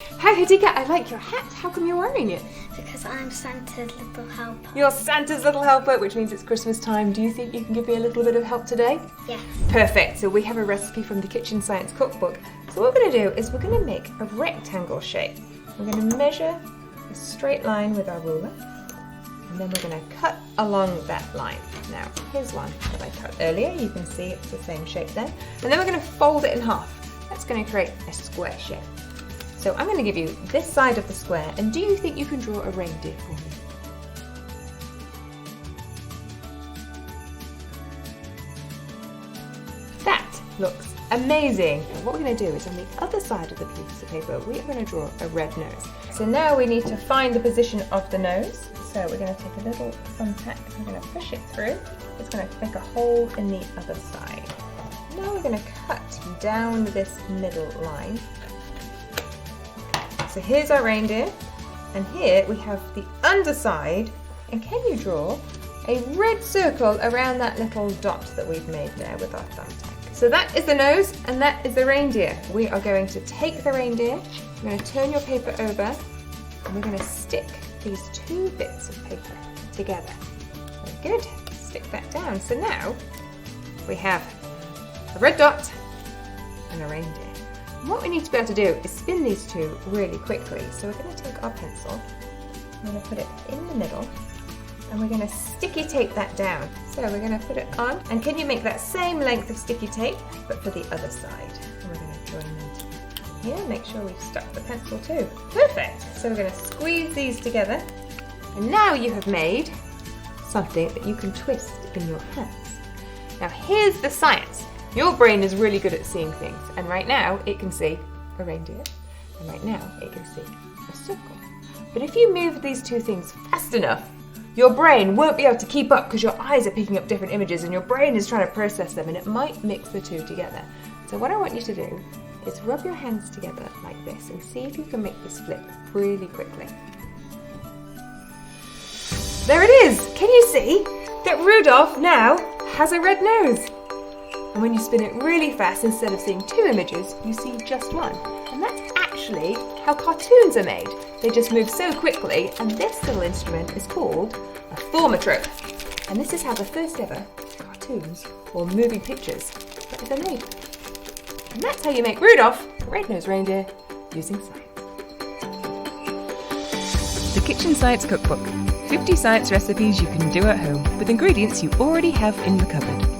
Hi Hadika, I like your hat. How come you're wearing it? Because I'm Santa's little helper. You're Santa's little helper, which means it's Christmas time. Do you think you can give me a little bit of help today? Yes. Perfect. So we have a recipe from the Kitchen Science Cookbook. So what we're going to do is we're going to make a rectangle shape. We're going to measure a straight line with our ruler, and then we're going to cut along that line. Now, here's one that I cut earlier. You can see it's the same shape there. And then we're going to fold it in half. That's going to create a square shape. So I'm going to give you this side of the square, and do you think you can draw a reindeer for me? That looks amazing. And what we're going to do is on the other side of the piece of paper, we are going to draw a red nose. So now we need to find the position of the nose. So we're going to take a little thumbtack and we're going to push it through. It's going to make a hole in the other side. Now we're going to cut down this middle line. So here's our reindeer, and here we have the underside, and can you draw a red circle around that little dot that we've made there with our thumbtack? So that is the nose, and that is the reindeer. We are going to take the reindeer, we're going to turn your paper over, and we're going to stick these two bits of paper together. Very good, stick that down. So now we have a red dot and a reindeer. And what we need to be able to do is spin these two really quickly. So we're going to take our pencil, we're going to put it in the middle, and we're going to sticky tape that down. So we're going to put it on, and can you make that same length of sticky tape, but for the other side? And we're going to join them together here, make sure we've stuck the pencil too. Perfect! So we're going to squeeze these together, and now you have made something that you can twist in your hands. Now here's the science. Your brain is really good at seeing things, and right now it can see a reindeer, and right now it can see a circle. But if you move these two things fast enough, your brain won't be able to keep up because your eyes are picking up different images and your brain is trying to process them, and it might mix the two together. So what I want you to do is rub your hands together like this and see if you can make this flip really quickly. There it is! Can you see that Rudolph now has a red nose? And when you spin it really fast, instead of seeing two images, you see just one. And that's actually how cartoons are made. They just move so quickly, and this little instrument is called a thaumatrope. And this is how the first ever cartoons, or moving pictures, are made. And that's how you make Rudolph, a red-nosed reindeer, using science. The Kitchen Science Cookbook. 50 science recipes you can do at home with ingredients you already have in the cupboard.